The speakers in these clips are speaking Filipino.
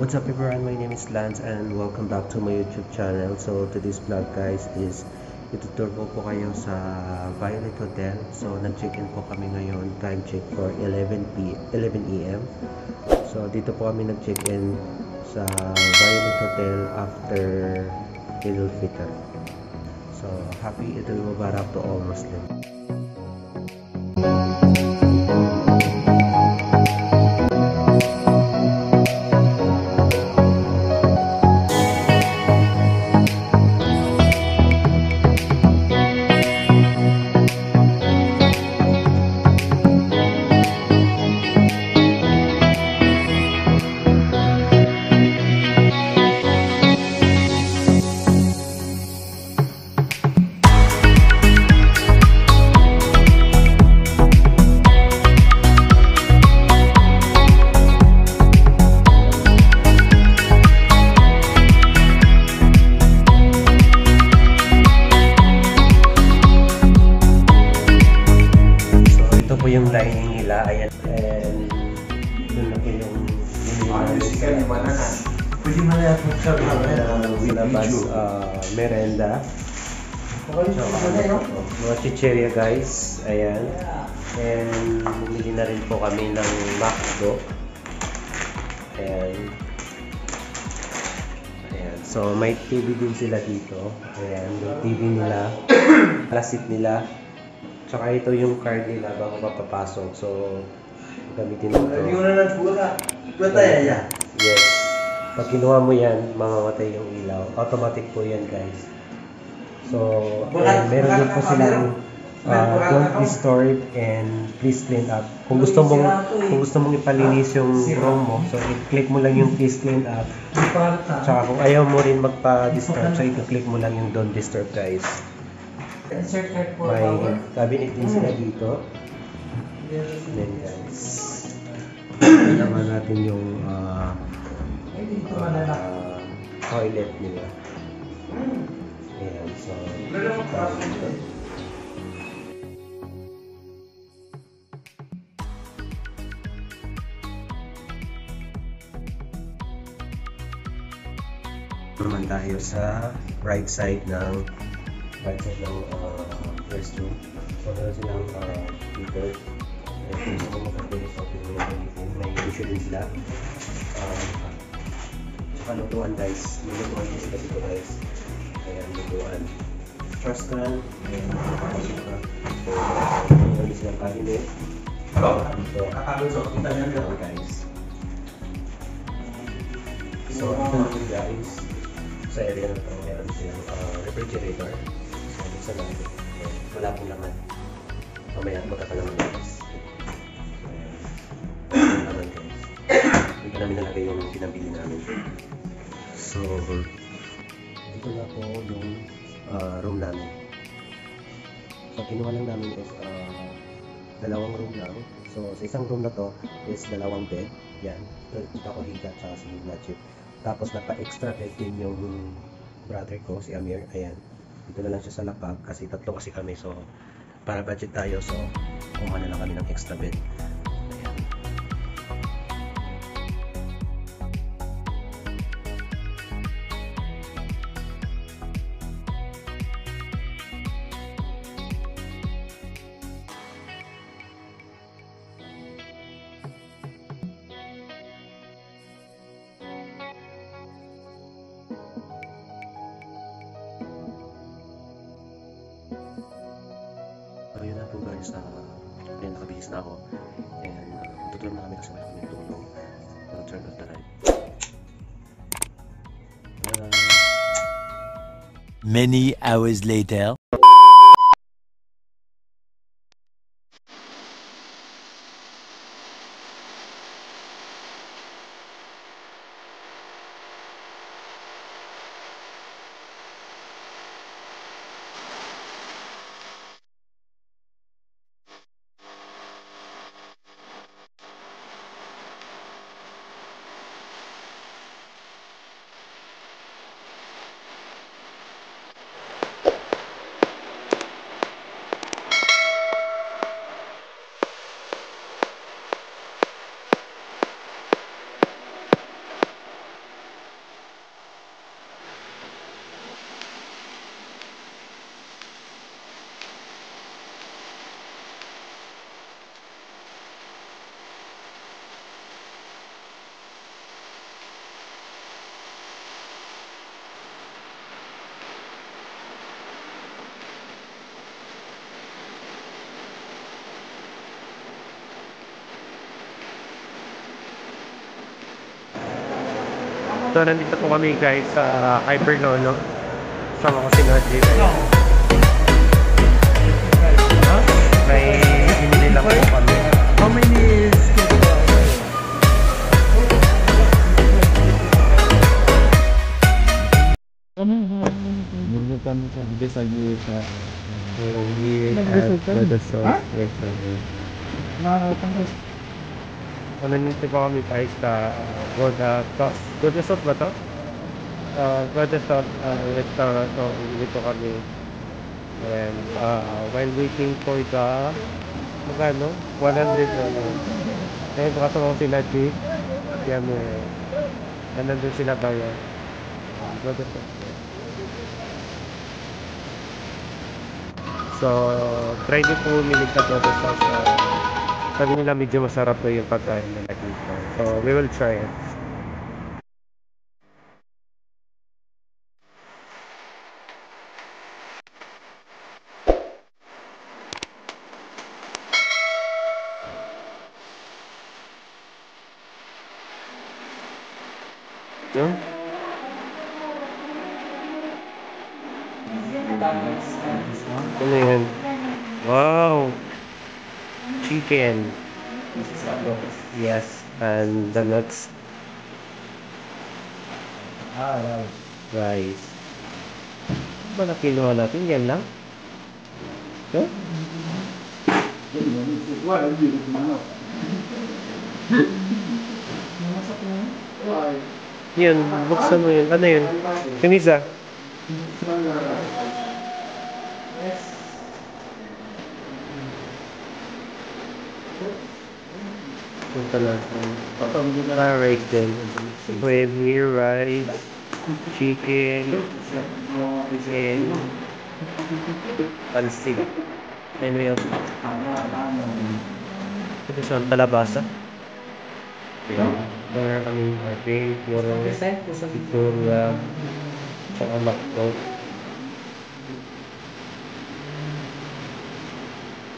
What's up everyone, my name is Lance and welcome back to my YouTube channel. So today's vlog guys is itutur ko po kayo sa Violet Hotel. So nag-check-in po kami ngayon, time check for 11 AM. So dito po kami nag-check-in sa Violet Hotel after Eid al-Fitr. So happy Eid al-Mubarak to all Muslims. Yung dining nila, ayan, and doon na po yung merenda. So, mga chicheria guys, ayan, and bumili na rin po kami ng McDo, ayan, so may TV din sila dito, ayan, yung TV nila, classic nila. Tsaka ito yung card nila bago papapasok. So, gamitin mo ito. Yes. Pag kinuha mo yan, mamamatay yung ilaw. Automatic po yan, guys. So, meron din po silang don't disturb and please clean up. Kung gusto mong ipalinis yung room mo, so i-click mo lang yung please clean up. Tsaka kung ayaw mo rin magpa-disturb, so i-click mo lang yung don't disturb, guys. May cabinet din sila dito. Then guys, naman natin yung toilet nila. Ayan, so naman tayo sa right side ng restroom. So, meron silang heater. Kung gusto mo makapili sa may issue din sila. Tsaka lutuan guys. May lutuan din sila dito guys. Ayan, lutuan. Trust run. Ayan, so, meron din silang cabinet. So, guys. So, ito naman guys. Sa area na ito, meron silang refrigerator. Sa natin. Wala pong laman. Mamaya magkakalaman guys. Laman guys. Dito namin nalagay yung pinabili namin. So, dito na po yung room namin. So, kinuha lang namin is dalawang room lang. So, sa isang room na to is dalawang bed. Yan. Ito ko higa tsaka si Najib. Tapos napa-extra bed din yung brother ko, si Amir. Ayan. Dito na lang siya sa lapag kasi tatlo kasi kami, so para budget tayo, so kumuha na lang kami ng extra bed. Ayan. So yun na po guys, ayan, nakabihis na ako and tutulong na kami kasi may kami tulong turn off the light. Many hours later. So, nandito po kami guys sa Hyper Lolo. Sama ko si Nodji. May binili lang po kami. How many is Bukan bisa gitu. Ada sauce. Ano nito pa kami guys sa Goda Sot ba to? Goda Sot restaurant. So, dito kami. And while waiting for the magkano? 100 ayun, kasama ko sila G. Yan nandun sila tayo. Goda Sot. So, try nyo po umilig ka Goda Sot. Sabi nila medyo masarap po yung pagkain nila dito. So, we will try it. No? Ano yan? Wow! Chicken. Yes, and the nuts. Rice. Ano ba na kinuha natin? Yan lang? No? Yun, buksan mo yun. Ano yun? Yung isa? Punta natin. Rice din. With mere rice, chicken, and pansig. And we also ito siya, talabasa. Meron kami martin, puro itura, tsaka makto.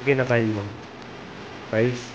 Kinakain mo. Rice.